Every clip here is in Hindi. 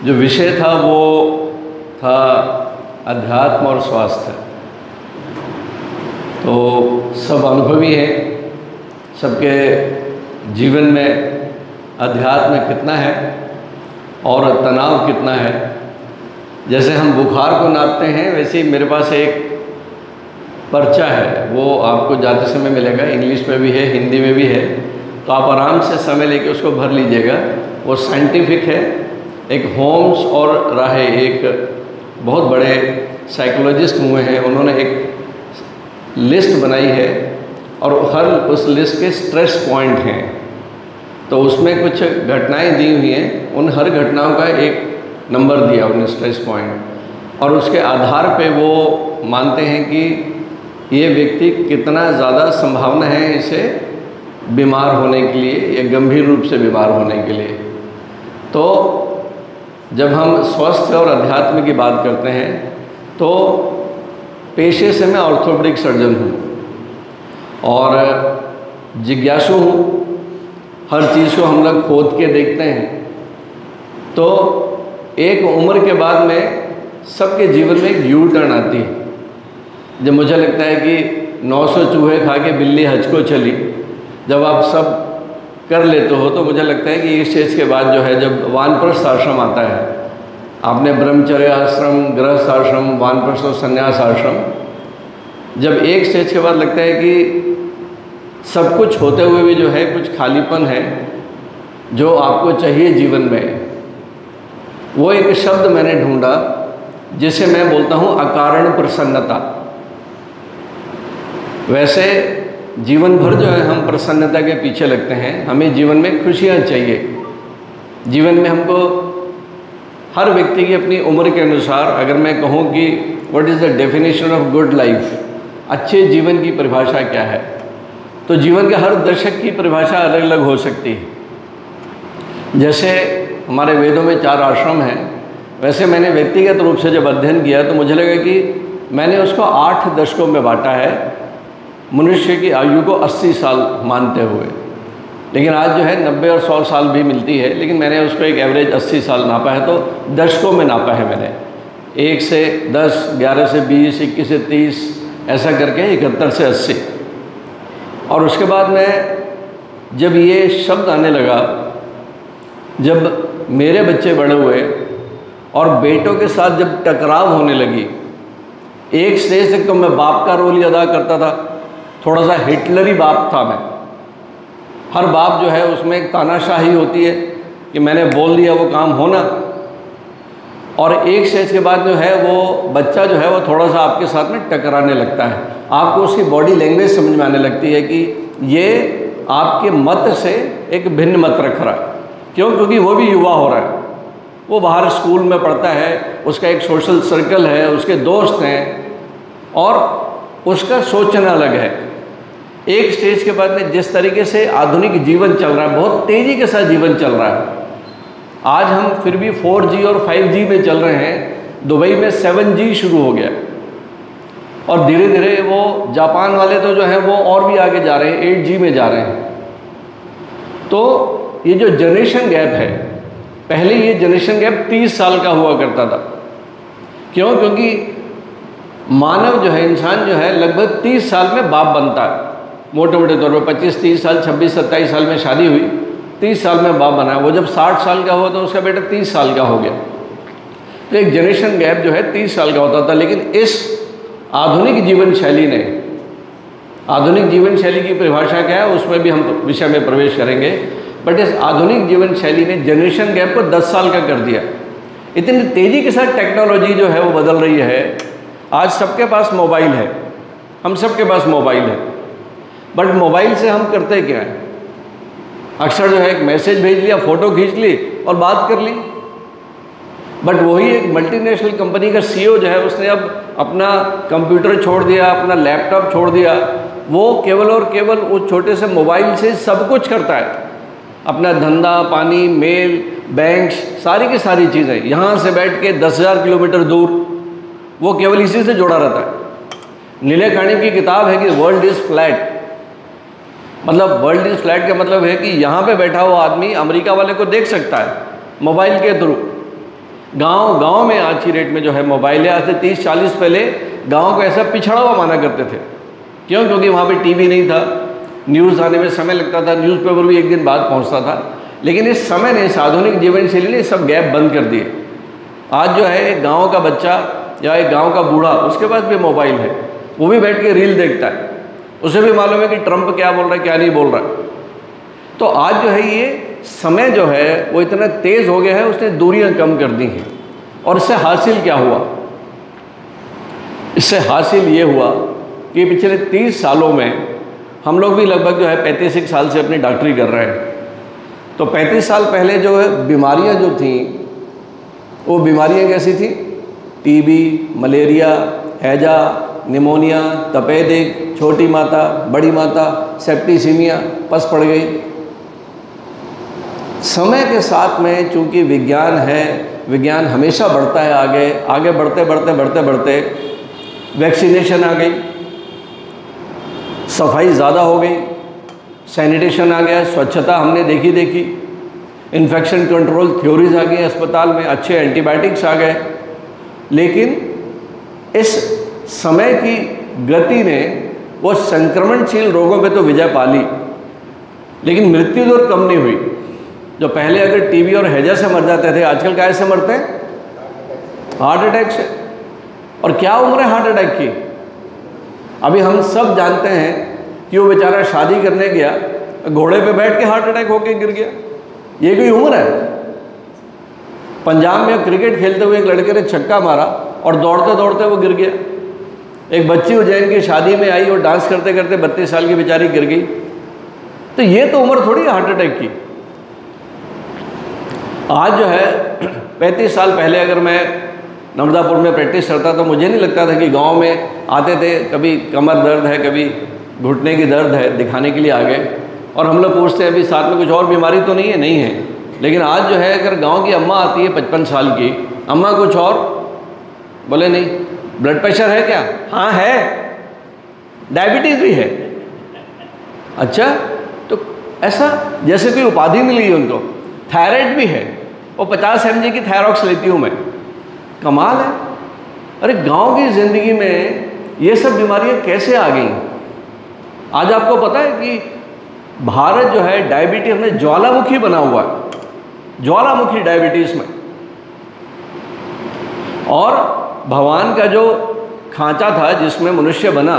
जो विषय था वो था अध्यात्म और स्वास्थ्य। तो सब अनुभवी हैं, सबके जीवन में अध्यात्म कितना है और तनाव कितना है। जैसे हम बुखार को नापते हैं, वैसे ही मेरे पास एक पर्चा है, वो आपको जाते समय मिलेगा, इंग्लिश में भी है, हिंदी में भी है, तो आप आराम से समय लेके उसको भर लीजिएगा। वो साइंटिफिक है। एक होम्स और राहे एक बहुत बड़े साइकोलॉजिस्ट हुए हैं, उन्होंने एक लिस्ट बनाई है और हर उस लिस्ट के स्ट्रेस पॉइंट हैं। तो उसमें कुछ घटनाएं दी हुई हैं, उन हर घटनाओं का एक नंबर दिया उन्हें, स्ट्रेस पॉइंट, और उसके आधार पे वो मानते हैं कि ये व्यक्ति कितना ज़्यादा संभावना है इसे बीमार होने के लिए या गंभीर रूप से बीमार होने के लिए। तो जब हम स्वास्थ्य और अध्यात्म की बात करते हैं तो पेशे से मैं ऑर्थोपेडिक सर्जन हूँ और जिज्ञासु हूँ। हर चीज़ को हम लोग खोद के देखते हैं। तो एक उम्र के बाद में सबके जीवन में एक यू टर्न आती है। जब मुझे लगता है कि 900 चूहे खा के बिल्ली हज को चली, जब आप सब कर लेते हो तो मुझे लगता है कि इस स्टेज के बाद जो है, जब वानप्रस्थ आश्रम आता है, आपने ब्रह्मचर्य आश्रम, गृहस्थ आश्रम, वानप्रस्थ और संन्यास आश्रम, जब एक स्टेज के बाद लगता है कि सब कुछ होते हुए भी जो है कुछ खालीपन है जो आपको चाहिए जीवन में, वो एक शब्द मैंने ढूंढा जिसे मैं बोलता हूँ अकारण प्रसन्नता। वैसे जीवन भर जो है हम प्रसन्नता के पीछे लगते हैं, हमें जीवन में खुशियाँ चाहिए। जीवन में हमको हर व्यक्ति की अपनी उम्र के अनुसार, अगर मैं कहूँ कि what is the definition of good life, अच्छे जीवन की परिभाषा क्या है, तो जीवन के हर दशक की परिभाषा अलग अलग हो सकती है। जैसे हमारे वेदों में 4 आश्रम हैं, वैसे मैंने व्यक्तिगत रूप से जब अध्ययन किया तो मुझे लगा कि मैंने उसको 8 दशकों में बांटा है, मनुष्य की आयु को 80 साल मानते हुए। लेकिन आज जो है 90 और 100 साल भी मिलती है, लेकिन मैंने उसको एक एवरेज 80 साल नापा है, तो दशकों में नापा है मैंने। 1 से 10, 11 से 20, 21 से 30, ऐसा करके 71 से 80। और उसके बाद में जब ये शब्द आने लगा, जब मेरे बच्चे बड़े हुए और बेटों के साथ जब टकराव होने लगी, एक स्टेज तक तो मैं बाप का रोल ही अदा करता था, थोड़ा सा हिटलरी बाप था मैं। हर बाप जो है उसमें एक तानाशाही होती है कि मैंने बोल दिया वो काम होना। और एक स्टेज के बाद जो है वो बच्चा जो है वो थोड़ा सा आपके साथ में टकराने लगता है, आपको उसकी बॉडी लैंग्वेज समझ में आने लगती है कि ये आपके मत से एक भिन्न मत रख रहा है। क्यों? क्योंकि वो भी युवा हो रहा है, वो बाहर स्कूल में पढ़ता है, उसका एक सोशल सर्कल है, उसके दोस्त हैं और उसका सोचना अलग है। एक स्टेज के बाद में जिस तरीके से आधुनिक जीवन चल रहा है, बहुत तेज़ी के साथ जीवन चल रहा है। आज हम फिर भी 4G और 5G में चल रहे हैं, दुबई में 7G शुरू हो गया और धीरे धीरे वो जापान वाले तो जो है वो और भी आगे जा रहे हैं, 8G में जा रहे हैं। तो ये जो जनरेशन गैप है, पहले ये जनरेशन गैप 30 साल का हुआ करता था। क्यों? क्योंकि मानव जो है, इंसान जो है, लगभग 30 साल में बाप बनता है। मोटे मोटे तौर पर 25-30 साल, 26-27 साल में शादी हुई, 30 साल में बाप बना। वो जब 60 साल का हुआ तो उसका बेटा 30 साल का हो गया। तो एक जनरेशन गैप जो है 30 साल का होता था। लेकिन इस आधुनिक जीवन शैली ने, आधुनिक जीवन शैली की परिभाषा क्या है उसमें भी हम विषय में प्रवेश करेंगे, बट इस आधुनिक जीवन शैली ने जनरेशन गैप को 10 साल का कर दिया। इतनी तेज़ी के साथ टेक्नोलॉजी जो है वो बदल रही है। आज सबके पास मोबाइल है, हम सबके पास मोबाइल है, बट मोबाइल से हम करते क्या है? अक्सर जो है एक मैसेज भेज लिया, फ़ोटो खींच ली और बात कर ली। बट वही एक मल्टीनेशनल कंपनी का CEO जो है उसने अब अपना कंप्यूटर छोड़ दिया, अपना लैपटॉप छोड़ दिया, वो केवल और केवल उस छोटे से मोबाइल से सब कुछ करता है। अपना धंधा पानी, मेल, बैंक्स, सारी की सारी चीज़ें, यहाँ से बैठ के 10,000 किलोमीटर दूर वो केवल इसी से जुड़ा रहता है। नीले काणी की किताब है कि वर्ल्ड इज़ फ्लैट, मतलब वर्ल्ड इज़ फ्लैट का मतलब है कि यहाँ पे बैठा हुआ आदमी अमेरिका वाले को देख सकता है मोबाइल के थ्रू। गांव में आज की डेट में जो है मोबाइल है। आज से 30-40 पहले गांव को ऐसा पिछड़ा हुआ माना करते थे। क्यों? क्योंकि वहाँ पे टीवी नहीं था, न्यूज़ आने में समय लगता था, न्यूज़पेपर भी एक दिन बाद पहुँचता था। लेकिन इस समय ने, इस आधुनिक जीवन शैली ने सब गैप बंद कर दिए। आज जो है एक गाँव का बच्चा या एक गाँव का बूढ़ा, उसके पास भी मोबाइल है, वो भी बैठ के रील देखता है, उसे भी मालूम है कि ट्रंप क्या बोल रहा है क्या नहीं बोल रहा है। तो आज जो है ये समय जो है वो इतना तेज़ हो गया है, उसने दूरियां कम कर दी हैं। और इससे हासिल क्या हुआ? इससे हासिल ये हुआ कि पिछले 30 सालों में हम लोग भी लगभग जो है 35 साल से अपनी डॉक्टरी कर रहे हैं। तो 35 साल पहले जो है बीमारियां जो थीं, वो बीमारियां कैसी थी? टीबी, मलेरिया, हैजा, निमोनिया, तपेदिक, छोटी माता, बड़ी माता, सेप्टिसीमिया पस पड़ गई। समय के साथ में चूंकि विज्ञान है, विज्ञान हमेशा बढ़ता है आगे, आगे बढ़ते वैक्सीनेशन आ गई, सफाई ज़्यादा हो गई, सैनिटेशन आ गया, स्वच्छता हमने देखी, इन्फेक्शन कंट्रोल थ्योरीज आ गई अस्पताल में, अच्छे एंटीबायोटिक्स आ गए। लेकिन इस समय की गति ने वो संक्रमणशील रोगों पे तो विजय पा ली, लेकिन मृत्यु दर कम नहीं हुई। जो पहले अगर टीबी और हैजा से मर जाते थे, आजकल क्या से मरते हैं? हार्ट अटैक से। और क्या उम्र है हार्ट अटैक की? अभी हम सब जानते हैं कि वो बेचारा शादी करने गया, घोड़े पे बैठ के हार्ट अटैक होके गिर गया। ये कोई उम्र है? पंजाब में क्रिकेट खेलते हुए एक लड़के ने छक्का मारा और दौड़ते दौड़ते वो गिर गया। एक बच्ची उज्जैन की शादी में आई और डांस करते करते 32 साल की बेचारी गिर गई। तो ये तो उम्र थोड़ी है हार्ट अटैक की। आज जो है 35 साल पहले अगर मैं नर्मदापुर में प्रैक्टिस करता तो मुझे नहीं लगता था कि गांव में आते थे, कभी कमर दर्द है, कभी घुटने की दर्द है, दिखाने के लिए आ गए, और हम लोग पूछते हैं अभी साथ में कुछ और बीमारी तो नहीं है? नहीं है। लेकिन आज जो है अगर गांव की अम्मा आती है 55 साल की, अम्मा कुछ और बोले नहीं, ब्लड प्रेशर है क्या? हाँ है। डायबिटीज़ भी है? अच्छा। तो ऐसा जैसे कोई उपाधि मिली है उनको। थायराइड भी है, वो 50 mg की थायरॉक्स लेती हूँ मैं। कमाल है। अरे गांव की ज़िंदगी में ये सब बीमारियां कैसे आ गई? आज आपको पता है कि भारत जो है डायबिटीज़ में ज्वालामुखी बना हुआ है, ज्वालामुखी डायबिटीज़ में। और भगवान का जो खांचा था जिसमें मनुष्य बना,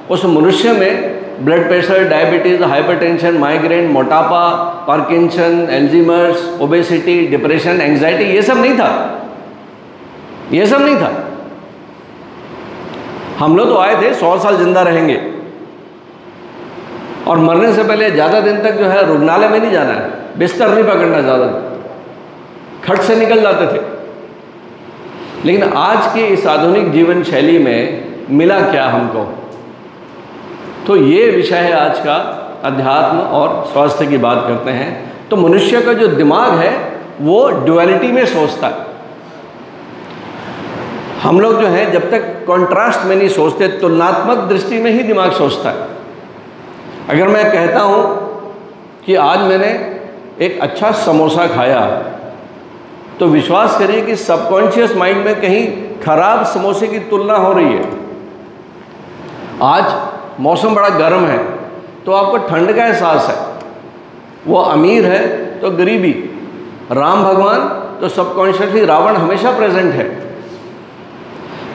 उस मनुष्य में blood pressure, diabetes, hypertension, migraine, मोटापा, पार्किंसन, एल्जीमर्स, ओबेसिटी, डिप्रेशन, एंग्जाइटी, ये सब नहीं था। ये सब नहीं था। हम लोग तो आए थे 100 साल जिंदा रहेंगे और मरने से पहले ज़्यादा दिन तक जो है रुग्णालय में नहीं जाना है, बिस्तर नहीं पकड़ना, ज़्यादा खट से निकल जाते थे। लेकिन आज की इस आधुनिक जीवन शैली में मिला क्या हमको? तो ये विषय है आज का, अध्यात्म और स्वास्थ्य की बात करते हैं। तो मनुष्य का जो दिमाग है वो ड्युअलिटी में सोचता है। हम लोग जो है जब तक कॉन्ट्रास्ट में नहीं सोचते, तुलनात्मक दृष्टि में ही दिमाग सोचता है। अगर मैं कहता हूँ कि आज मैंने एक अच्छा समोसा खाया, तो विश्वास करिए कि सबकॉन्शियस माइंड में कहीं खराब समोसे की तुलना हो रही है। आज मौसम बड़ा गर्म है तो आपको ठंड का एहसास है। वो अमीर है तो गरीबी, राम भगवान तो सबकॉन्शियसली रावण हमेशा प्रेजेंट है।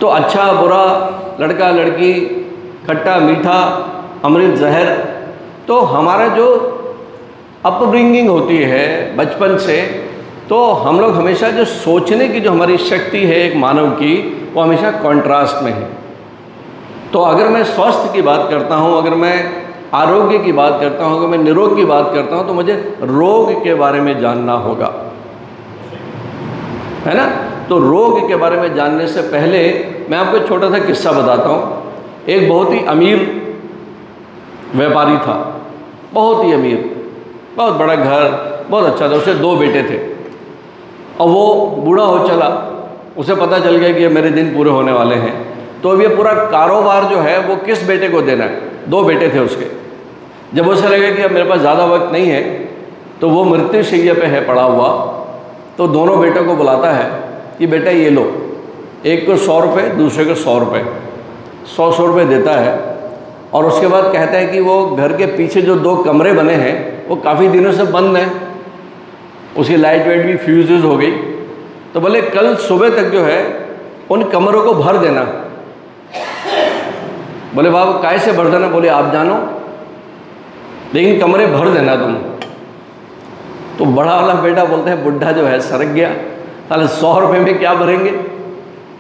तो अच्छा बुरा, लड़का लड़की, खट्टा मीठा, अमृत जहर, तो हमारा जो अपब्रिंगिंग होती है बचपन से, तो हम लोग हमेशा जो सोचने की जो हमारी शक्ति है एक मानव की, वो हमेशा कॉन्ट्रास्ट में है। तो अगर मैं स्वास्थ्य की बात करता हूँ, अगर मैं आरोग्य की बात करता हूँ, अगर मैं निरोग की बात करता हूँ, तो मुझे रोग के बारे में जानना होगा, है ना। तो रोग के बारे में जानने से पहले मैं आपको एक छोटा सा किस्सा बताता हूँ। एक बहुत ही अमीर व्यापारी था, बहुत ही अमीर, बहुत बड़ा घर, बहुत अच्छा था, उसे 2 बेटे थे। और वो बूढ़ा हो चला, उसे पता चल गया कि मेरे दिन पूरे होने वाले हैं। तो अब ये पूरा कारोबार जो है वो किस बेटे को देना है? 2 बेटे थे उसके। जब उसे लगा कि अब मेरे पास ज़्यादा वक्त नहीं है, तो वो मृत्युशैया पे है पड़ा हुआ, तो दोनों बेटों को बुलाता है कि बेटा ये लो, एक को 100 रुपये, दूसरे को 100 रुपये, 100 रुपये देता है। और उसके बाद कहता है कि वो घर के पीछे जो 2 कमरे बने हैं वो काफ़ी दिनों से बंद हैं, उसकी लाइट वाइट भी फ्यूज़ हो गई, तो बोले कल सुबह तक जो है उन कमरों को भर देना। बोले बाबा काय से भर देना? बोले आप जानो, लेकिन कमरे भर देना तुम। तो बड़ा वाला बेटा बोलते हैं बुढ़ा जो है सरक गया, साले 100 रुपये में क्या भरेंगे?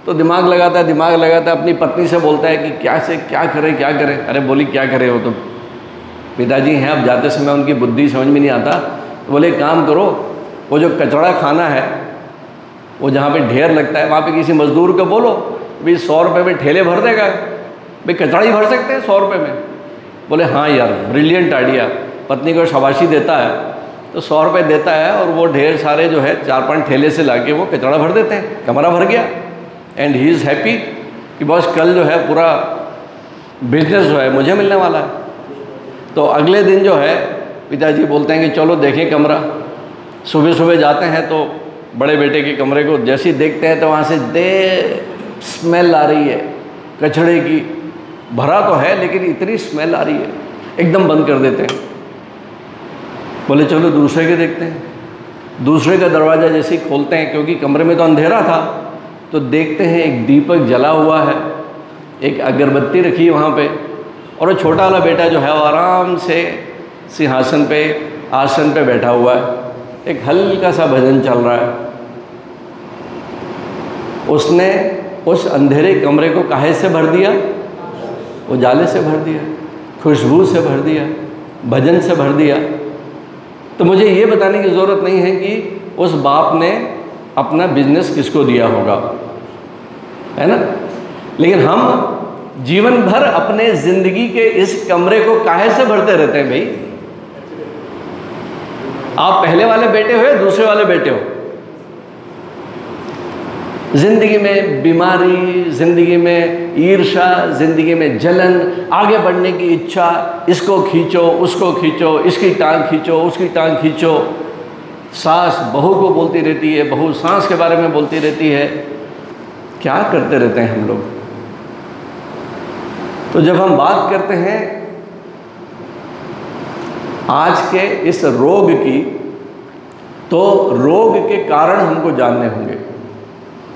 तो दिमाग लगाता है, अपनी पत्नी से बोलता है कि क्या करें। अरे बोली क्या करें, वो तो पिताजी हैं, अब जाते समय उनकी बुद्धि समझ में नहीं आता। तो बोले काम करो, वो जो कचड़ा खाना है, वो जहाँ पे ढेर लगता है, वहाँ पे किसी मजदूर को बोलो भाई 100 रुपये में ठेले भर देगा। भाई कचड़ा ही भर सकते हैं 100 रुपये में? बोले हाँ यार, ब्रिलियंट आइडिया। पत्नी को शाबाशी देता है, तो 100 रुपये देता है और वो ढेर सारे जो है 4-5 ठेले से लाके वो कचड़ा भर देते हैं, कमरा भर गया। एंड ही इज़ हैप्पी कि बॉस कल जो है पूरा बिजनेस जो है मुझे मिलने वाला है। तो अगले दिन जो है पिताजी बोलते हैं कि चलो देखें कमरा। सुबह सुबह जाते हैं तो बड़े बेटे के कमरे को जैसे ही देखते हैं तो वहाँ से स्मेल आ रही है कचड़े की। भरा तो है लेकिन इतनी स्मेल आ रही है, एकदम बंद कर देते हैं। बोले चलो दूसरे के देखते हैं। दूसरे का दरवाज़ा जैसे ही खोलते हैं, क्योंकि कमरे में तो अंधेरा था, तो देखते हैं एक दीपक जला हुआ है, एक अगरबत्ती रखी है वहाँ पे, और वो छोटा वाला बेटा जो है वो आराम से सिंहासन पे आसन पे बैठा हुआ है, एक हल्का सा भजन चल रहा है। उसने उस अंधेरे कमरे को काहे से भर दिया? उजाले से भर दिया, खुशबू से भर दिया, भजन से भर दिया। तो मुझे ये बताने की ज़रूरत नहीं है कि उस बाप ने अपना बिजनेस किसको दिया होगा, है ना? लेकिन हम जीवन भर अपने ज़िंदगी के इस कमरे को काहे से भरते रहते हैं भाई? आप पहले वाले बेटे हो या दूसरे वाले बेटे हो? ज़िंदगी में बीमारी, ज़िंदगी में ईर्ष्या, ज़िंदगी में जलन, आगे बढ़ने की इच्छा, इसको खींचो, उसको खींचो, इसकी टांग खींचो, उसकी टांग खींचो। सास बहू को बोलती रहती है, बहू सास के बारे में बोलती रहती है। क्या करते रहते हैं हम लोग? तो जब हम बात करते हैं आज के इस रोग की, तो रोग के कारण हमको जानने होंगे,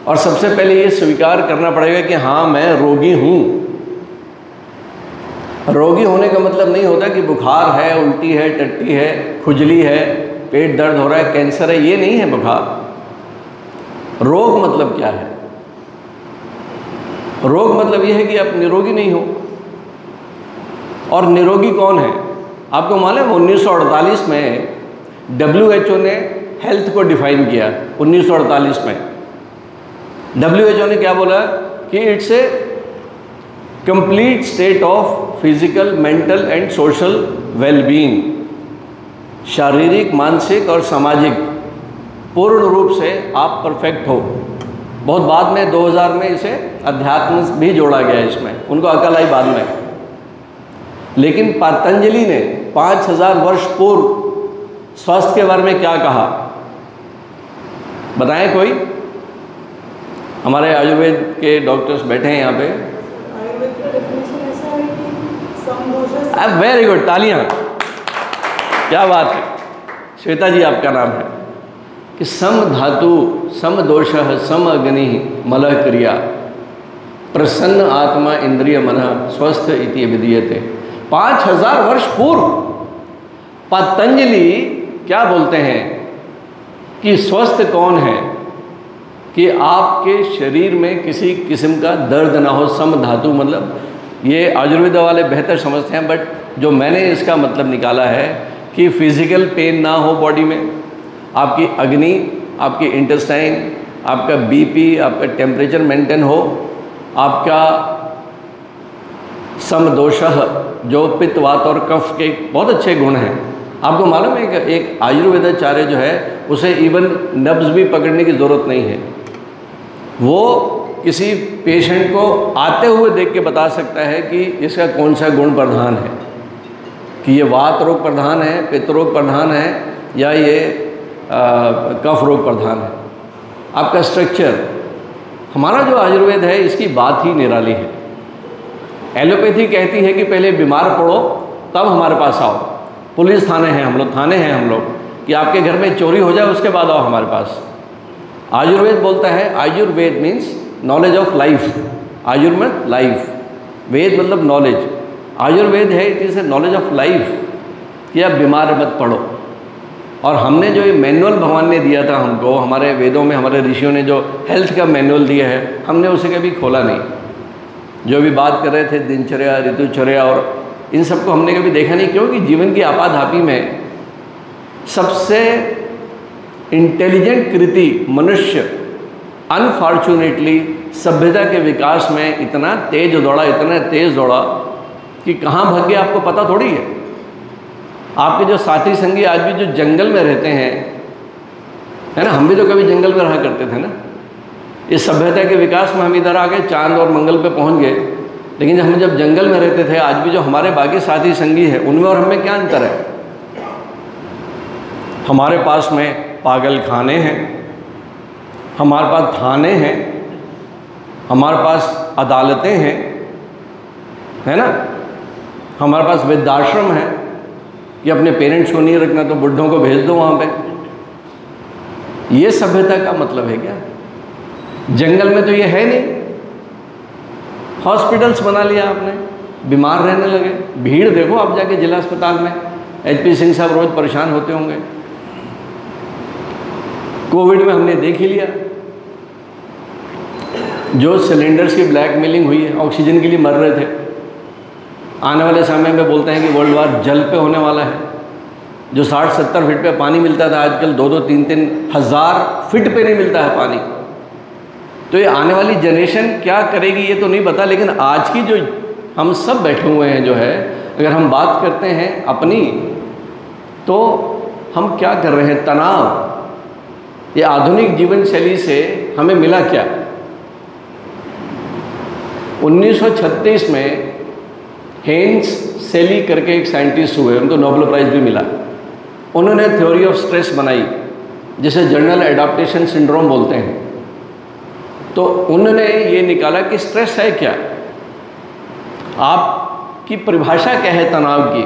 और सबसे पहले ये स्वीकार करना पड़ेगा कि हाँ मैं रोगी हूँ। रोगी होने का मतलब नहीं होता कि बुखार है, उल्टी है, टट्टी है, खुजली है, पेट दर्द हो रहा है, कैंसर है, ये नहीं है बुखार। रोग मतलब क्या है? रोग मतलब ये है कि आप निरोगी नहीं हो। और निरोगी कौन है? आपको मालूम है 1948 में WHO ने हेल्थ को डिफाइन किया। 1948 में WHO ने क्या बोला कि it's a complete state of physical, mental and social wellbeing. शारीरिक, मानसिक और सामाजिक पूर्ण रूप से आप परफेक्ट हो। बहुत बाद में 2000 में इसे अध्यात्म भी जोड़ा गया इसमें, उनको अकल आई बाद में। लेकिन पतंजलि ने 5000 वर्ष पूर्व स्वास्थ्य के बारे में क्या कहा, बताएं कोई? हमारे आयुर्वेद के डॉक्टर्स बैठे हैं यहाँ पे। वेरी गुड, तालियां, क्या बात है। श्वेता जी आपका नाम है कि सम धातु, सम दोष, सम अग्नि, मलः क्रिया, प्रसन्न आत्मा इंद्रिय मन स्वस्थ इति विधीयते। 5000 वर्ष पूर्व पतंजलि क्या बोलते हैं कि स्वस्थ कौन है? कि आपके शरीर में किसी किस्म का दर्द ना हो। सम धातु मतलब, ये आयुर्वेद वाले बेहतर समझते हैं, बट जो मैंने इसका मतलब निकाला है कि फिजिकल पेन ना हो बॉडी में, आपकी अग्नि, आपकी इंटेस्टाइन, आपका बीपी, आपका टेम्परेचर मेंटेन हो, आपका समदोषः जो पित्त, वात और कफ के बहुत अच्छे गुण हैं। आपको मालूम है कि एक आयुर्वेदाचार्य जो है उसे इवन नब्ज भी पकड़ने की ज़रूरत नहीं है। वो किसी पेशेंट को आते हुए देख के बता सकता है कि इसका कौन सा गुण प्रधान है, कि ये वात रोग प्रधान है, पित्त रोग प्रधान है, या ये कफ रोग प्रधान है। आपका स्ट्रक्चर। हमारा जो आयुर्वेद है इसकी बात ही निराली है। एलोपैथी कहती है कि पहले बीमार पड़ो तब हमारे पास आओ। पुलिस थाने हैं हम लोग, थाने हैं हम लोग, कि आपके घर में चोरी हो जाए उसके बाद आओ हमारे पास। आयुर्वेद बोलता है, Ayurveda means knowledge of life. Ayurveda life, Veda मतलब नॉलेज। आयुर्वेद है it is a knowledge of life, कि आप बीमार मत पड़ो। और हमने जो ये मैनुअल भगवान ने दिया था हमको, हमारे वेदों में हमारे ऋषियों ने जो हेल्थ का मैनुअल दिया है, हमने उसे कभी खोला नहीं। जो भी बात कर रहे थे दिनचर्या, ऋतुचर्या और इन सबको हमने कभी देखा नहीं, क्योंकि जीवन की आपाधापी में सबसे इंटेलिजेंट कृति मनुष्य अनफॉर्चुनेटली सभ्यता के विकास में इतना तेज दौड़ा कि कहाँ भाग गया आपको पता थोड़ी है। आपके जो साथी संगी आज भी जो जंगल में रहते हैं, है ना, हम भी तो कभी जंगल में रहा करते थे ना। इस सभ्यता के विकास में हम इधर आ गए, चांद और मंगल पे पहुंच गए, लेकिन हम जब जंगल में रहते थे, आज भी जो हमारे बाकी साथी संगी हैं उनमें और हमें क्या अंतर है। हमारे पास में पागल खाने हैं, हमारे पास थाने हैं, हमारे पास अदालतें हैं, है ना, हमारे पास वृद्धाश्रम है कि अपने पेरेंट्स को नहीं रखना तो बुढ़ों को भेज दो वहाँ पे। ये सभ्यता का मतलब है क्या? जंगल में तो ये है नहीं। हॉस्पिटल्स बना लिया आपने, बीमार रहने लगे। भीड़ देखो आप जाके जिला अस्पताल में, HP सिंह साहब रोज परेशान होते होंगे। कोविड में हमने देख ही लिया, जो सिलेंडर्स की ब्लैकमेलिंग हुई है, ऑक्सीजन के लिए मर रहे थे। आने वाले समय में बोलते हैं कि वर्ल्ड वार जल पे होने वाला है। जो 60-70 फीट पे पानी मिलता था, आजकल 2-2, 3-3 हज़ार फीट पे नहीं मिलता है पानी। तो ये आने वाली जनरेशन क्या करेगी ये तो नहीं पता, लेकिन आज की जो हम सब बैठे हुए हैं जो है, अगर हम बात करते हैं अपनी, तो हम क्या कर रहे हैं? तनाव। ये आधुनिक जीवन शैली से हमें मिला क्या? 1936 में हेन्स सेली करके एक साइंटिस्ट हुए, उनको नोबेल प्राइज़ भी मिला। उन्होंने थ्योरी ऑफ स्ट्रेस बनाई, जिसे जनरल एडाप्टेशन सिंड्रोम बोलते हैं। तो उन्होंने ये निकाला कि स्ट्रेस है क्या, आपकी परिभाषा क्या है तनाव की।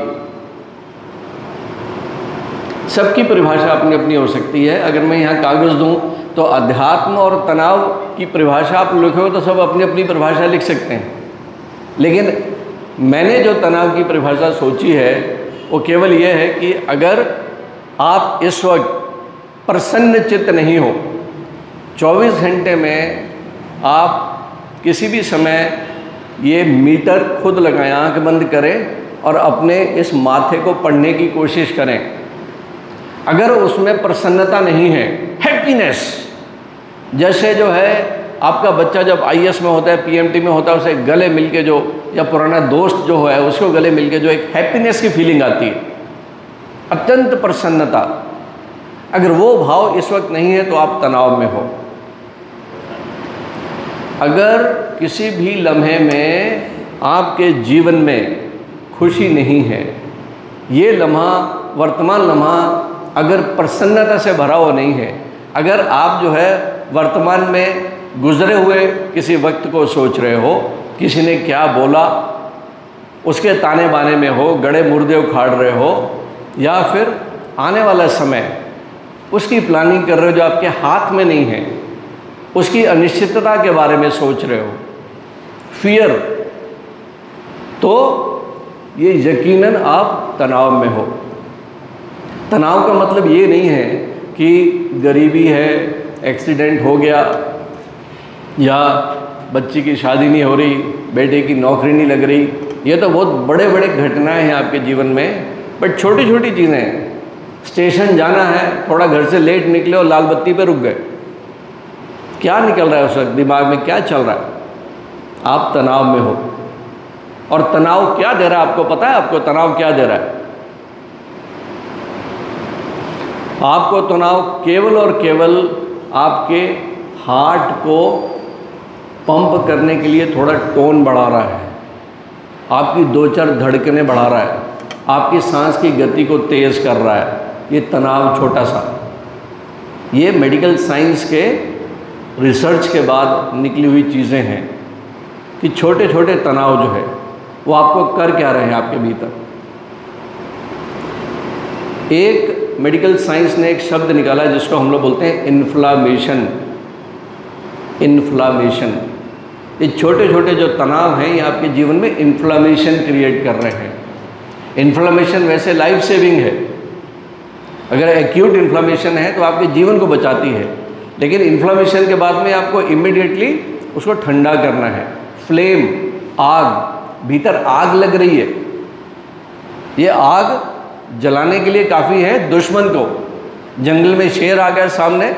सबकी परिभाषा अपनी अपनी हो सकती है। अगर मैं यहाँ कागज़ दूँ तो अध्यात्म और तनाव की परिभाषा आप लिखोगे तो सब अपनी अपनी परिभाषा लिख सकते हैं, लेकिन मैंने जो तनाव की परिभाषा सोची है वो केवल ये है कि अगर आप इस वक्त प्रसन्न चित्त नहीं हो, 24 घंटे में आप किसी भी समय ये मीटर खुद लगाएं, आँख बंद करें और अपने इस माथे को पढ़ने की कोशिश करें। अगर उसमें प्रसन्नता नहीं है, हैप्पीनेस, जैसे जो है आपका बच्चा जब IAS में होता है, PMT में होता है, उसे गले मिलके जो, या पुराना दोस्त जो है उसको गले मिलके जो एक हैप्पीनेस की फीलिंग आती है, अत्यंत प्रसन्नता, अगर वो भाव इस वक्त नहीं है तो आप तनाव में हो। अगर किसी भी लम्हे में आपके जीवन में खुशी नहीं है, ये लम्हा, वर्तमान लम्हा अगर प्रसन्नता से भरा हुआ नहीं है, अगर आप जो है वर्तमान में गुजरे हुए किसी वक्त को सोच रहे हो, किसी ने क्या बोला उसके ताने बाने में हो, गड़े मुर्दे उखाड़ रहे हो, या फिर आने वाला समय उसकी प्लानिंग कर रहे हो जो आपके हाथ में नहीं है, उसकी अनिश्चितता के बारे में सोच रहे हो, फियर, तो ये यकीनन आप तनाव में हो। तनाव का मतलब ये नहीं है कि गरीबी है, एक्सीडेंट हो गया, या बच्ची की शादी नहीं हो रही, बेटे की नौकरी नहीं लग रही। ये तो बहुत बड़े बड़े घटनाएं हैं आपके जीवन में, बट छोटी छोटी चीज़ें। स्टेशन जाना है, थोड़ा घर से लेट निकले और लाल बत्ती पे रुक गए, क्या निकल रहा है उस वक्त दिमाग में, क्या चल रहा है? आप तनाव में हो। और तनाव क्या दे रहा है आपको पता है? आपको तनाव क्या दे रहा है? आपको तनाव केवल और केवल आपके हार्ट को पंप करने के लिए थोड़ा टोन बढ़ा रहा है, आपकी 2-4 धड़कनें बढ़ा रहा है, आपकी सांस की गति को तेज़ कर रहा है। ये तनाव छोटा सा, ये मेडिकल साइंस के रिसर्च के बाद निकली हुई चीज़ें हैं कि छोटे छोटे तनाव जो है वो आपको कर क्या रहे हैं आपके भीतर। एक मेडिकल साइंस ने एक शब्द निकाला है जिसको हम लोग बोलते हैं इन्फ्लामेशन। इन्फ्लामेशन, ये छोटे छोटे जो तनाव हैं ये आपके जीवन में इन्फ्लामेशन क्रिएट कर रहे हैं। इन्फ्लामेशन वैसे लाइफ सेविंग है, अगर एक्यूट इन्फ्लामेशन है तो आपके जीवन को बचाती है, लेकिन इन्फ्लामेशन के बाद में आपको इमीडिएटली उसको ठंडा करना है। फ्लेम, आग, भीतर आग लग रही है, ये आग जलाने के लिए काफ़ी है दुश्मन को। जंगल में शेर आ गया सामने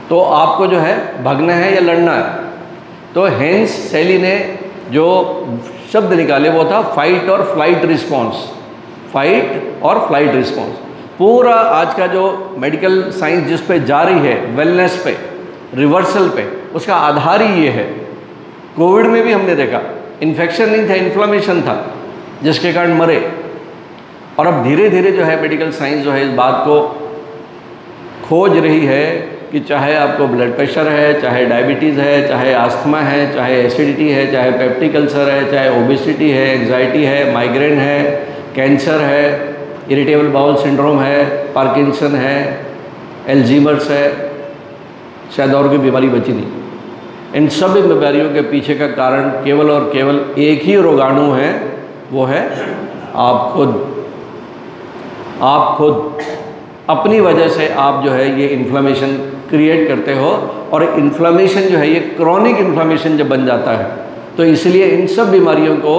तो आपको जो है भागना है या लड़ना है। तो हेंस शैली ने जो शब्द निकाले वो था फाइट और फ्लाइट रिस्पॉन्स। फाइट और फ्लाइट रिस्पॉन्स, पूरा आज का जो मेडिकल साइंस जिस पे जा रही है, वेलनेस पे, रिवर्सल पे, उसका आधार ही ये है। कोविड में भी हमने देखा इन्फेक्शन नहीं था, इन्फ्लामेशन था जिसके कारण मरे। और अब धीरे धीरे जो है मेडिकल साइंस जो है इस बात को खोज रही है कि चाहे आपको ब्लड प्रेशर है, चाहे डायबिटीज़ है, चाहे आस्थमा है, चाहे एसिडिटी है, चाहे पेप्टिक अल्सर है, चाहे ओबेसिटी है, एंग्जाइटी है, माइग्रेन है, कैंसर है, इरिटेबल बाउल सिंड्रोम है, पार्किंसन है, एल्जीमर्स है, शायद और कोई बीमारी बची नहीं। इन सब बीमारियों के पीछे का कारण केवल और केवल एक ही रोगाणु है, वो है आप खुद। आप खुद अपनी वजह से आप जो है ये इन्फ्लामेशन क्रिएट करते हो, और इन्फ्लामेशन जो है ये क्रॉनिक इन्फ्लामेशन जब बन जाता है तो इसलिए इन सब बीमारियों को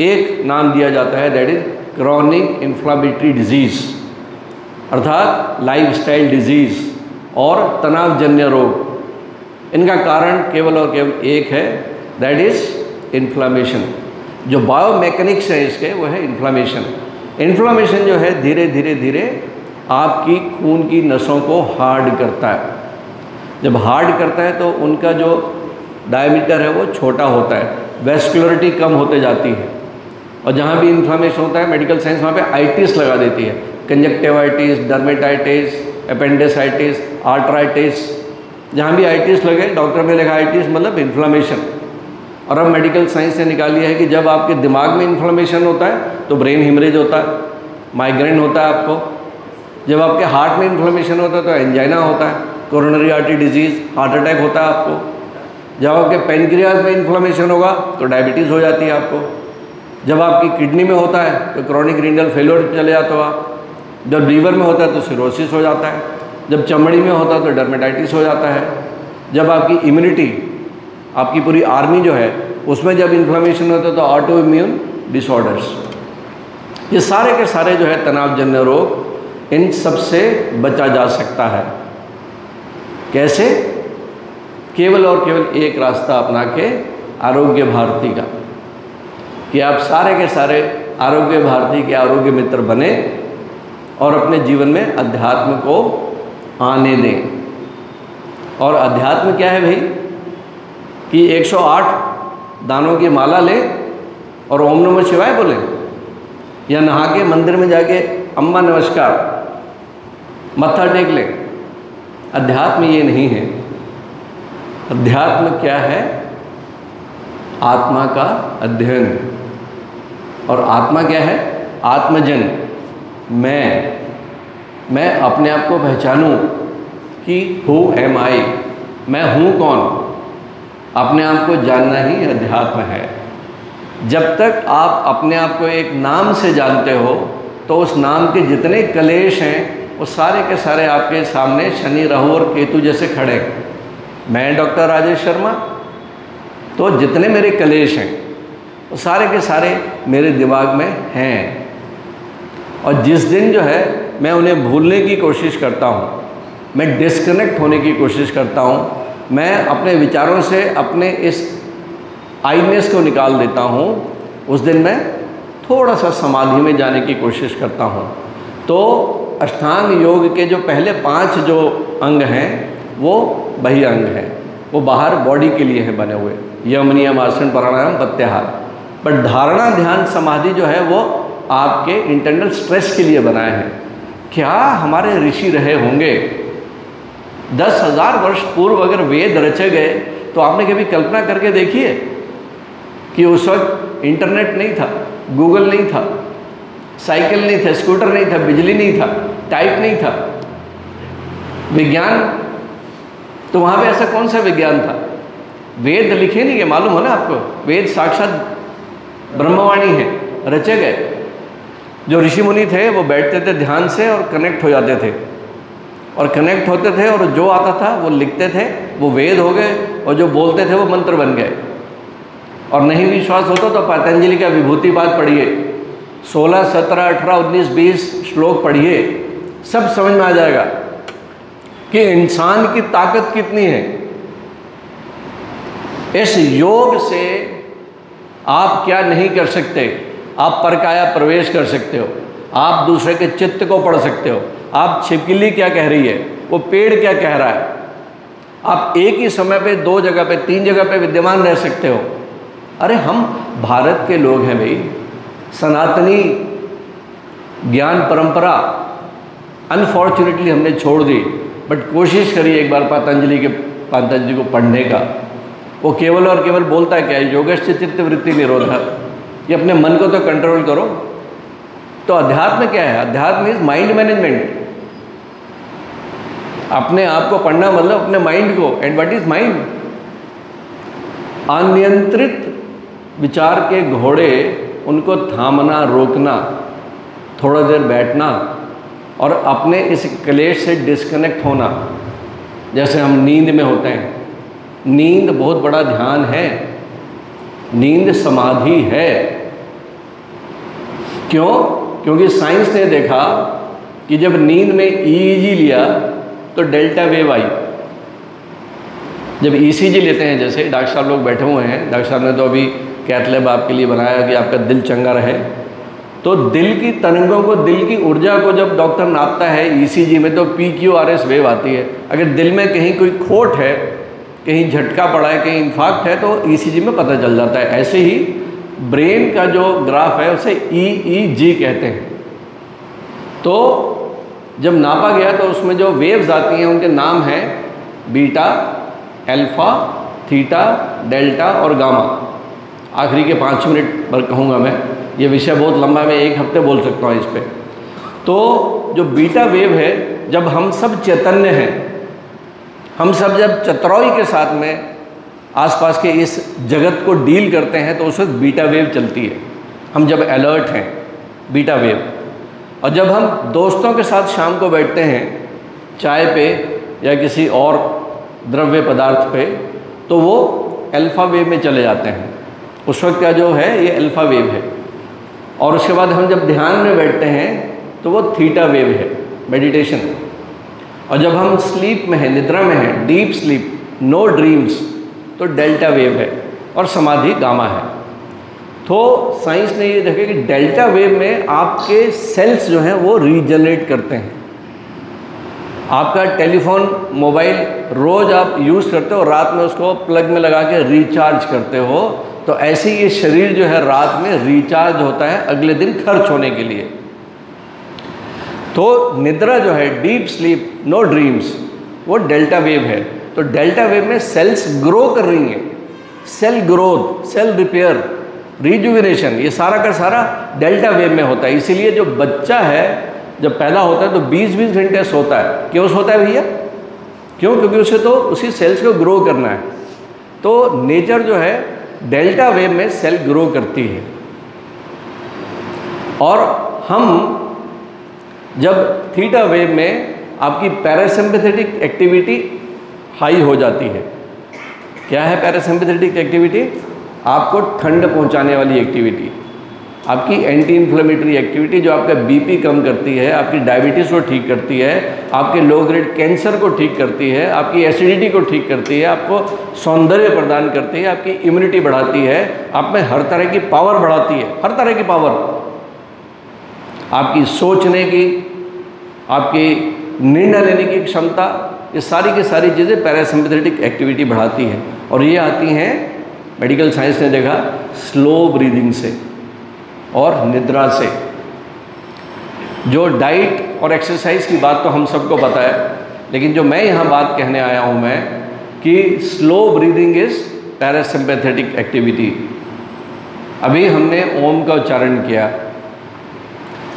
एक नाम दिया जाता है, that is chronic inflammatory disease, अर्थात लाइफस्टाइल डिजीज़ और तनावजन्य रोग। इनका कारण केवल और केवल एक है, दैट इज इन्फ्लामेशन। जो बायोमैकेनिक्स है इसके वो है इन्फ्लामेशन। इन्फ्लामेशन जो है धीरे धीरे धीरे आपकी खून की नसों को हार्ड करता है। जब हार्ड करता है तो उनका जो डायमीटर है वो छोटा होता है, वेस्कुलरिटी कम होते जाती है, और जहाँ भी इन्फ्लामेशन होता है मेडिकल साइंस वहाँ पे आइटिस लगा देती है, कंजक्टिवाइटिस, डर्मेटाइटिस, अपेंडिसाइटिस, आर्ट्राइटिस। जहाँ भी आइटिस लगे डॉक्टर ने लिखा आइटिस मतलब इन्फ्लामेशन। और अब मेडिकल साइंस ने निकाली है कि जब आपके दिमाग में इन्फ्लामेशन होता है तो ब्रेन हिमरेज होता है, माइग्रेन होता है आपको। जब आपके हार्ट में इन्फ्लेमेशन होता है तो एंजाइना होता है, coronary artery disease, heart attack होता है आपको। जब आपके पेनक्रियाज में इन्फ्लेमेशन होगा तो डायबिटीज़ हो जाती है आपको। जब आपकी किडनी में होता है तो क्रॉनिक रीनल फेलियर चले जाते हो आप। जब लीवर में होता है तो सिरोसिस हो जाता है। जब चमड़ी में होता है तो डर्मेटाइटिस हो जाता है। जब आपकी इम्यूनिटी, आपकी पूरी आर्मी जो है उसमें जब इन्फ्लेमेशन होता है तो ऑटो इम्यून डिसऑर्डर्स। ये सारे के सारे जो है तनावजन्य रोग, इन सब से बचा जा सकता है। कैसे? केवल और केवल एक रास्ता अपना के, आरोग्य भारती का, कि आप सारे के सारे आरोग्य भारती के आरोग्य मित्र बने और अपने जीवन में अध्यात्म को आने दें। और अध्यात्म क्या है भाई? कि 108 दानों की माला लें और ओम नमः शिवाय बोलें, या नहा के मंदिर में जाके अम्मा नमस्कार मत्था टेक लें। अध्यात्म ये नहीं है। अध्यात्म क्या है? आत्मा का अध्ययन। और आत्मा क्या है? आत्मजन। मैं अपने आप को पहचानूं कि हु एम आई, मैं हूँ कौन। अपने आप को जानना ही अध्यात्म है। जब तक आप अपने आप को एक नाम से जानते हो तो उस नाम के जितने कलेश हैं वो सारे के सारे आपके सामने शनि, राहु और केतु जैसे खड़े हैं। मैं डॉक्टर राजेश शर्मा, तो जितने मेरे कलेश हैं वो सारे के सारे मेरे दिमाग में हैं। और जिस दिन जो है मैं उन्हें भूलने की कोशिश करता हूँ, मैं डिस्कनेक्ट होने की कोशिश करता हूँ, मैं अपने विचारों से अपने इस आईनेस को निकाल देता हूँ, उस दिन मैं थोड़ा सा समाधि में जाने की कोशिश करता हूँ। तो अष्टांग योग के जो पहले 5 जो अंग हैं वो बही अंग हैं, वो बाहर बॉडी के लिए हैं बने हुए, यम, नियम, आसन, प्राणायाम, प्रत्याहार। पर धारणा, ध्यान, समाधि जो है वो आपके इंटरनल स्ट्रेस के लिए बनाए हैं। क्या हमारे ऋषि रहे होंगे 10,000 वर्ष पूर्व अगर वेद रचे गए तो आपने कभी कल्पना करके देखी है कि उस वक्त इंटरनेट नहीं था, गूगल नहीं था, साइकिल नहीं था, स्कूटर नहीं था, बिजली नहीं था, टाइप नहीं था, विज्ञान, तो वहाँ पे ऐसा कौन सा विज्ञान था? वेद लिखे नहीं गए, मालूम हो ना आपको, वेद साक्षात ब्रह्मवाणी है, रचे गए। जो ऋषि मुनि थे वो बैठते थे ध्यान से और कनेक्ट हो जाते थे, और कनेक्ट होते थे और जो आता था वो लिखते थे, वो वेद हो गए, और जो बोलते थे वो मंत्र बन गए। और नहीं विश्वास होता तो पतंजलि का विभूति पाद पढ़िए, 16, 17, 18, 19, 20 श्लोक पढ़िए, सब समझ में आ जाएगा कि इंसान की ताकत कितनी है। इस योग से आप क्या नहीं कर सकते? आप परकाया प्रवेश कर सकते हो, आप दूसरे के चित्त को पढ़ सकते हो, आप छिपकली क्या कह रही है, वो पेड़ क्या कह रहा है, आप एक ही समय पे 2 जगह पे 3 जगह पे विद्यमान रह सकते हो। अरे हम भारत के लोग हैं भाई, सनातनी ज्ञान परंपरा अनफॉर्चुनेटली हमने छोड़ दी, बट कोशिश करिए एक बार पतंजलि को पढ़ने का। वो केवल और केवल बोलता क्या है, योगश्च चित्त वृत्ति निरोधः, ये अपने मन को तो कंट्रोल करो। तो अध्यात्म क्या है? अध्यात्म इज माइंड मैनेजमेंट। अपने आप को पढ़ना मतलब अपने माइंड को। And what is mind? अनियंत्रित विचार के घोड़े, उनको थामना, रोकना, थोड़ा देर बैठना और अपने इस क्लेश से डिस्कनेक्ट होना। जैसे हम नींद में होते हैं, नींद बहुत बड़ा ध्यान है, नींद समाधि है। क्यों? क्योंकि साइंस ने देखा कि जब नींद में ईईजी लिया तो डेल्टा वेव आई। जब ईसीजी लेते हैं, जैसे डॉक्टर साहब लोग बैठे हुए हैं, डॉक्टर साहब ने तो अभी कैथ लैब आपके लिए बनाया कि आपका दिल चंगा रहे, तो दिल की तरंगों को, दिल की ऊर्जा को जब डॉक्टर नापता है ईसीजी में, तो PQRS वेव आती है। अगर दिल में कहीं कोई खोट है, कहीं झटका पड़ा है, कहीं इन्फाक्ट है, तो ईसीजी में पता चल जाता है। ऐसे ही ब्रेन का जो ग्राफ है उसे EEG कहते हैं। तो जब नापा गया तो उसमें जो वेव्स आती हैं उनके नाम हैं बीटा, अल्फा, थीटा, डेल्टा और गामा। आखिरी के 5 मिनट पर कहूँगा मैं, ये विषय बहुत लंबा है, मैं 1 हफ्ते बोल सकता हूँ इस पर। तो जो बीटा वेव है, जब हम सब चैतन्य हैं, हम सब जब चतुराई के साथ में आसपास के इस जगत को डील करते हैं, तो उस वक्त बीटा वेव चलती है। हम जब अलर्ट हैं, बीटा वेव। और जब हम दोस्तों के साथ शाम को बैठते हैं चाय पे या किसी और द्रव्य पदार्थ पे, तो वो अल्फ़ा वेव में चले जाते हैं। उस वक्त का जो है ये अल्फ़ा वेव है। और उसके बाद हम जब ध्यान में बैठते हैं तो वो थीटा वेव है, मेडिटेशन। और जब हम स्लीप में हैं, निद्रा में हैं, डीप स्लीप, नो ड्रीम्स, तो डेल्टा वेव है, और समाधि गामा है। तो साइंस ने ये देखा कि डेल्टा वेव में आपके सेल्स जो हैं वो रीजनरेट करते हैं। आपका टेलीफोन, मोबाइल रोज़ आप यूज़ करते हो, रात में उसको प्लग में लगा के रिचार्ज करते हो, तो ऐसे ही ये शरीर जो है रात में रिचार्ज होता है अगले दिन खर्च होने के लिए। तो निद्रा जो है, डीप स्लीप, नो ड्रीम्स, वो डेल्टा वेव है। तो डेल्टा वेव में सेल्स ग्रो कर रही हैं, cell growth, cell repair, rejuvenation, ये सारा का सारा डेल्टा वेव में होता है। इसीलिए जो बच्चा है जब पैदा होता है तो 20-20 घंटे सोता है। क्यों सोता है भैया? क्यों? क्योंकि उसे तो उसी सेल्स को ग्रो करना है। तो नेचर जो है डेल्टा वेव में सेल ग्रो करती है। और हम जब थीटा वेव में आपकी पैरासिम्पैथेटिक एक्टिविटी हाई हो जाती है। क्या है पैरासिम्पैथेटिक एक्टिविटी? आपको ठंड पहुंचाने वाली एक्टिविटी, आपकी एंटी इन्फ्लेमेटरी एक्टिविटी जो आपका बीपी कम करती है, आपकी डायबिटीज़ को ठीक करती है, आपके लो ग्रेड कैंसर को ठीक करती है, आपकी एसिडिटी को ठीक करती है, आपको सौंदर्य प्रदान करती है, आपकी इम्यूनिटी बढ़ाती है, आप में हर तरह की पावर बढ़ाती है, हर तरह की पावर, आपकी सोचने की, आपकी निर्णय लेने की क्षमता, ये सारी की सारी चीज़ें पैरासिम्पैथेटिक एक्टिविटी बढ़ाती हैं। और ये आती हैं, मेडिकल साइंस ने देखा, स्लो ब्रीदिंग से और निद्रा से। जो डाइट और एक्सरसाइज की बात तो हम सबको पता है लेकिन जो मैं यहाँ बात कहने आया हूँ मैं कि slow breathing is parasympathetic activity. अभी हमने ओम का उच्चारण किया।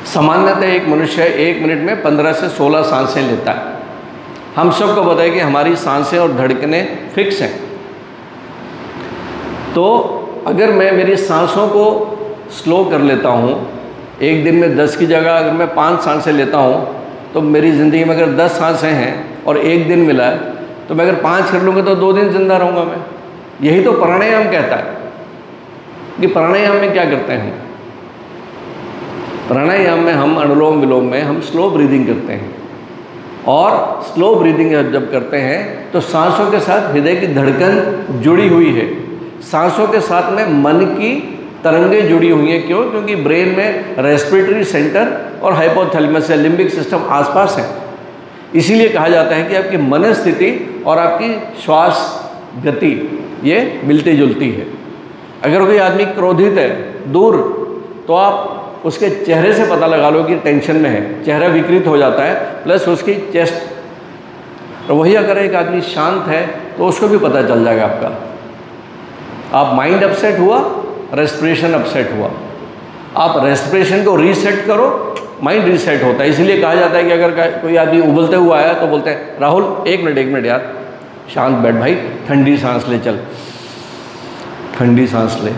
सामान्यतः एक मनुष्य 1 मिनट में 15 से 16 सांसें लेता है। हम सबको पता है कि हमारी सांसें और धड़कनें फिक्स हैं। तो अगर मैं मेरी सांसों को स्लो कर लेता हूँ, एक दिन में 10 की जगह अगर मैं 5 सांसें लेता हूँ, तो मेरी ज़िंदगी में अगर 10 सांसें हैं और एक दिन मिला है, तो मैं अगर 5 कर लूँगा तो 2 दिन जिंदा रहूँगा मैं। यही तो प्राणायाम कहता है कि प्राणायाम में क्या करते हैं हम। प्राणायाम में हम अनुलोम विलोम में हम स्लो ब्रीदिंग करते हैं, और स्लो ब्रीदिंग जब करते हैं तो सांसों के साथ हृदय की धड़कन जुड़ी हुई है, सांसों के साथ में मन की तरंगें जुड़ी हुई हैं। क्यों? क्योंकि ब्रेन में रेस्पिरेटरी सेंटर और हाइपोथैलेमस या लिम्बिक सिस्टम आसपास है। इसीलिए कहा जाता है कि आपकी मनस्थिति और आपकी श्वास गति ये मिलती जुलती है। अगर कोई आदमी क्रोधित है दूर, तो आप उसके चेहरे से पता लगा लो कि टेंशन में है, चेहरा विकृत हो जाता है, प्लस उसकी चेस्ट। और वही अगर एक आदमी शांत है तो उसको भी पता चल जाएगा आपका। आप माइंड अपसेट हुआ, रेस्पिरेशन अपसेट हुआ, आप रेस्पिरेशन को रीसेट करो, माइंड रीसेट होता है। इसीलिए कहा जाता है कि अगर कोई आदमी उबलते हुआ आया तो बोलते हैं, राहुल 1 मिनट यार, शांत बैठ भाई, ठंडी सांस ले, चल ठंडी सांस ले।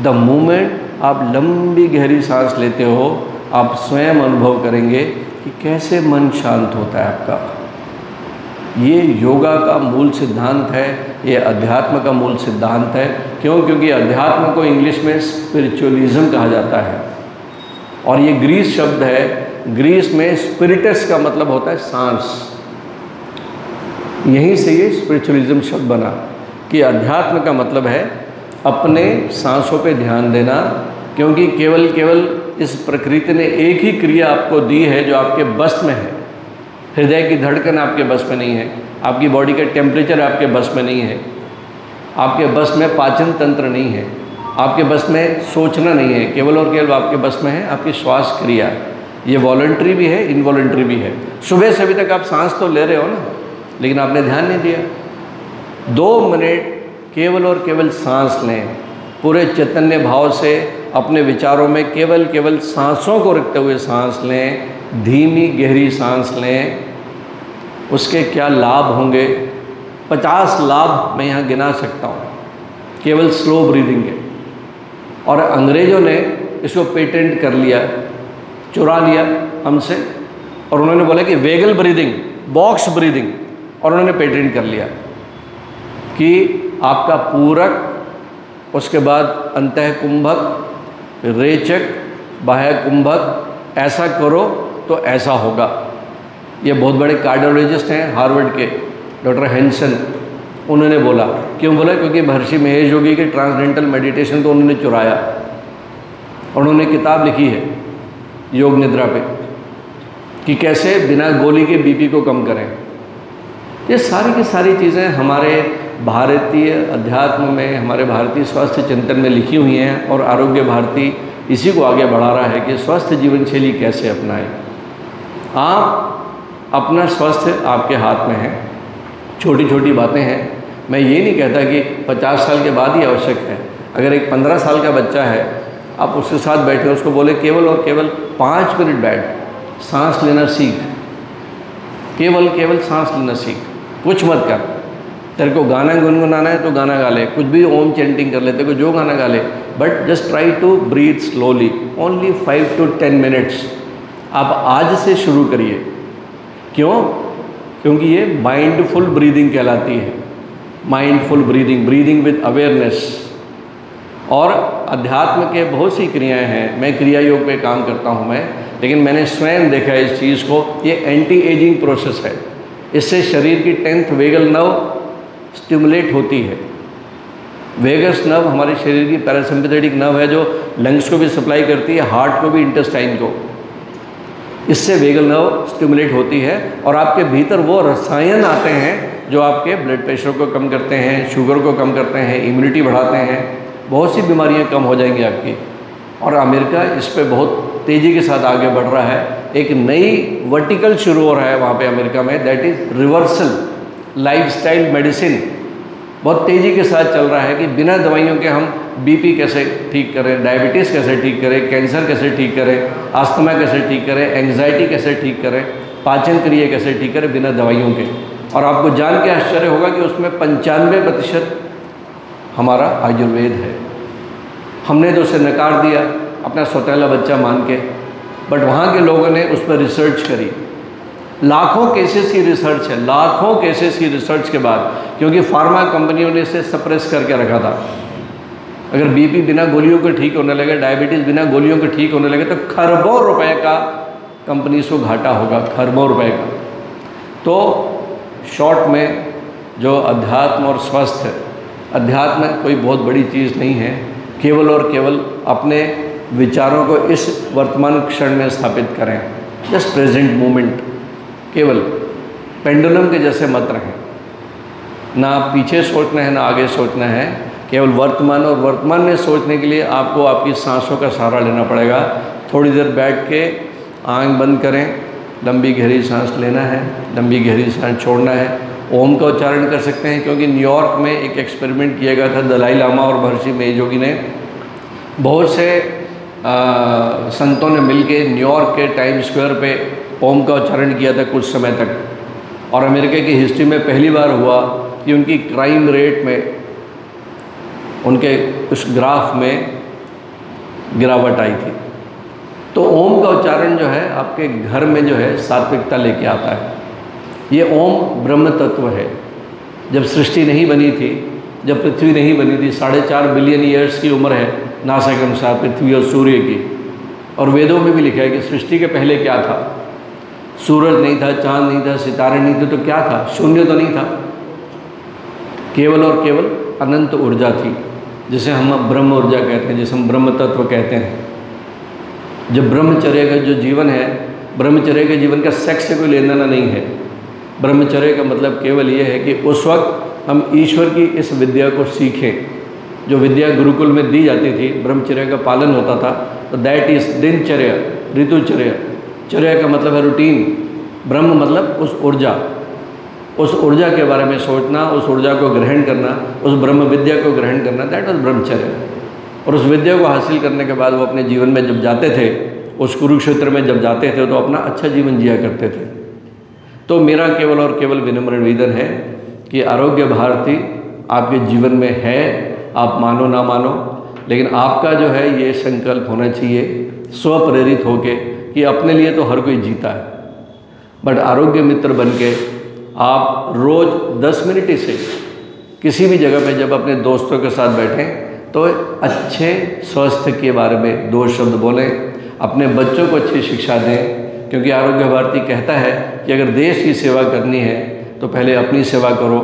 द मोमेंट आप लंबी गहरी सांस लेते हो, आप स्वयं अनुभव करेंगे कि कैसे मन शांत होता है आपका। ये योगा का मूल सिद्धांत है, ये अध्यात्म का मूल सिद्धांत है। क्यों? क्योंकि अध्यात्म को इंग्लिश में स्पिरिचुअलिज्म कहा जाता है, और ये ग्रीस शब्द है। ग्रीस में स्पिरिटस का मतलब होता है सांस। यहीं से ये स्पिरिचुअलिज्म शब्द बना कि अध्यात्म का मतलब है अपने सांसों पे ध्यान देना। क्योंकि केवल इस प्रकृति ने एक ही क्रिया आपको दी है जो आपके बस में है। हृदय की धड़कन आपके बस में नहीं है, आपकी बॉडी का टेम्परेचर आपके बस में नहीं है, आपके बस में पाचन तंत्र नहीं है, आपके बस में सोचना नहीं है। केवल और केवल आपके बस में है आपकी श्वास क्रिया। ये वॉलंटरी भी है, इनवॉलंटरी भी है। सुबह से अभी तक आप सांस तो ले रहे हो ना, लेकिन आपने ध्यान नहीं दिया। 2 मिनट केवल और केवल सांस लें, पूरे चैतन्य भाव से अपने विचारों में केवल सांसों को रखते हुए सांस लें, धीमी गहरी सांस लें। उसके क्या लाभ होंगे? 50 लाभ मैं यहाँ गिना सकता हूँ केवल स्लो ब्रीदिंग के। और अंग्रेज़ों ने इसको पेटेंट कर लिया, चुरा लिया हमसे, और उन्होंने बोला कि वेगल ब्रीदिंग, बॉक्स ब्रीदिंग, और उन्होंने पेटेंट कर लिया कि आपका पूरक, उसके बाद अंतः कुंभक, रेचक, बाह्य कुंभक, ऐसा करो तो ऐसा होगा। ये बहुत बड़े कार्डियोलॉजिस्ट हैं हार्वर्ड के, डॉक्टर हैंसन, उन्होंने बोला। क्यों बोला? क्योंकि महर्षि महेश योगी के ट्रांसडेंटल मेडिटेशन को उन्होंने चुराया। उन्होंने किताब लिखी है योग निद्रा पे कि कैसे बिना गोली के बीपी को कम करें। ये सारी की सारी चीज़ें हमारे भारतीय अध्यात्म में, हमारे भारतीय स्वास्थ्य चिंतन में लिखी हुई हैं, और आरोग्य भारती इसी को आगे बढ़ा रहा है कि स्वस्थ जीवन शैली कैसे अपनाएं। आप अपना स्वास्थ्य आपके हाथ में है, छोटी छोटी बातें हैं। मैं ये नहीं कहता कि 50 साल के बाद ही आवश्यक है। अगर एक 15 साल का बच्चा है, आप उसके साथ बैठे, उसको बोले केवल और केवल 5 मिनट बैठ, सांस लेना सीख, केवल सांस लेना सीख, कुछ मत कर। तेरे को गाना गुनगुनाना है तो गाना गा ले, कुछ भी ओम चैंटिंग कर ले, तेरे को जो गाना गा ले, but just try to breathe slowly, only 5 to 10 minutes. आप आज से शुरू करिए। क्यों? क्योंकि ये माइंडफुल ब्रीदिंग कहलाती है। Mindful breathing, breathing with awareness. और अध्यात्म के बहुत सी क्रियाएं हैं। मैं क्रिया योग पे काम करता हूँ मैं, लेकिन मैंने स्वयं देखा है इस चीज़ को। ये एंटी एजिंग प्रोसेस है। इससे शरीर की 10th वेगल नर्व स्टिमुलेट होती है। वेगस नर्व हमारे शरीर की पैरासिम्पैथेटिक नर्व है जो लंग्स को भी सप्लाई करती है, हार्ट को भी, इंटेस्टाइन को। इससे वेगल नर्व स्टिमुलेट होती है, और आपके भीतर वो रसायन आते हैं जो आपके ब्लड प्रेशर को कम करते हैं, शुगर को कम करते हैं, इम्यूनिटी बढ़ाते हैं, बहुत सी बीमारियां कम हो जाएंगी आपकी। और अमेरिका इस पे बहुत तेज़ी के साथ आगे बढ़ रहा है एक नई वर्टिकल शुरू हो रहा है वहाँ पे अमेरिका में, that is reversal lifestyle medicine. बहुत तेज़ी के साथ चल रहा है कि बिना दवाइयों के हम बीपी कैसे ठीक करें, डायबिटीज़ कैसे ठीक करें, कैंसर कैसे ठीक करें, अस्थमा कैसे ठीक करें, एंग्जाइटी कैसे ठीक करें, पाचन क्रिया कैसे ठीक करें बिना दवाइयों के। और आपको जान के आश्चर्य होगा कि उसमें 95% हमारा आयुर्वेद है। हमने तो उसे नकार दिया अपना सौतेला बच्चा मान के, बट वहाँ के लोगों ने उस पर रिसर्च करी। लाखों केसेस की रिसर्च है, लाखों केसेस की रिसर्च के बाद, क्योंकि फार्मा कंपनियों ने इसे सप्रेस करके रखा था। अगर बीपी बिना गोलियों के ठीक होने लगे, डायबिटीज़ बिना गोलियों के ठीक होने लगे, तो खरबों रुपए का कंपनी को घाटा होगा, खरबों रुपए का। तो शॉर्ट में जो अध्यात्म और स्वास्थ्य, अध्यात्म कोई बहुत बड़ी चीज़ नहीं है, केवल और केवल अपने विचारों को इस वर्तमान क्षण में स्थापित करें, जस्ट प्रेजेंट मोमेंट। केवल पेंडुलम के जैसे मत रहें, ना पीछे सोचना है ना आगे सोचना है, केवल वर्तमान। और वर्तमान में सोचने के लिए आपको आपकी सांसों का सहारा लेना पड़ेगा। थोड़ी देर बैठ के आँख बंद करें, लंबी गहरी सांस लेना है, लंबी गहरी सांस छोड़ना है। ओम का उच्चारण कर सकते हैं, क्योंकि न्यूयॉर्क में एक एक्सपेरिमेंट किया गया था दलाई लामा और महर्षि मेहजोगी ने। बहुत से संतों ने मिलके न्यूयॉर्क के टाइम स्क्वायर पे ओम का उच्चारण किया था कुछ समय तक, और अमेरिका की हिस्ट्री में पहली बार हुआ कि उनकी क्राइम रेट में, उनके उस ग्राफ में गिरावट आई थी। तो ओम का उच्चारण जो है आपके घर में जो है सात्विकता लेके आता है। ये ओम ब्रह्म तत्व है। जब सृष्टि नहीं बनी थी, जब पृथ्वी नहीं बनी थी, 4.5 बिलियन ईयर्स की उम्र है नासा के अनुसार पृथ्वी और सूर्य की। और वेदों में भी लिखा है कि सृष्टि के पहले क्या था। सूरज नहीं था, चांद नहीं था, सितारे नहीं थे, तो क्या था? शून्य तो नहीं था, केवल और केवल अनंत ऊर्जा थी, जिसे हम ब्रह्म ऊर्जा कहते हैं, जिसे हम ब्रह्म तत्व कहते हैं। जब ब्रह्मचर्य का जो जीवन है, ब्रह्मचर्य के जीवन का सेक्स से कोई लेना देना नहीं है। ब्रह्मचर्य का मतलब केवल ये है कि उस वक्त हम ईश्वर की इस विद्या को सीखें, जो विद्या गुरुकुल में दी जाती थी, ब्रह्मचर्य का पालन होता था। तो दैट इज़ दिनचर्या, ऋतुचर्या। चर्या का मतलब है रूटीन, ब्रह्म मतलब उस ऊर्जा, उस ऊर्जा के बारे में सोचना, उस ऊर्जा को ग्रहण करना, उस ब्रह्म विद्या को ग्रहण करना, दैट वाज ब्रह्मचर्य। और उस विद्या को हासिल करने के बाद वो अपने जीवन में जब जाते थे, उस कुरुक्षेत्र में जब जाते थे, तो अपना अच्छा जीवन जिया करते थे। तो मेरा केवल और केवल विनम्र निवेदन है कि आरोग्य भारती आपके जीवन में है, आप मानो ना मानो, लेकिन आपका जो है ये संकल्प होना चाहिए स्वप्रेरित होके कि अपने लिए तो हर कोई जीता है, बट आरोग्य मित्र बन के आप रोज़ 10 मिनट से किसी भी जगह पे जब अपने दोस्तों के साथ बैठें तो अच्छे स्वास्थ्य के बारे में 2 शब्द बोलें, अपने बच्चों को अच्छी शिक्षा दें। क्योंकि आरोग्य भारती कहता है कि अगर देश की सेवा करनी है तो पहले अपनी सेवा करो,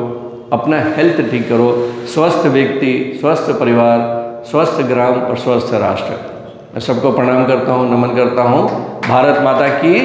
अपना हेल्थ ठीक करो। स्वस्थ व्यक्ति, स्वस्थ परिवार, स्वस्थ ग्राम और स्वस्थ राष्ट्र। मैं सबको प्रणाम करता हूँ, नमन करता हूँ। भारत माता की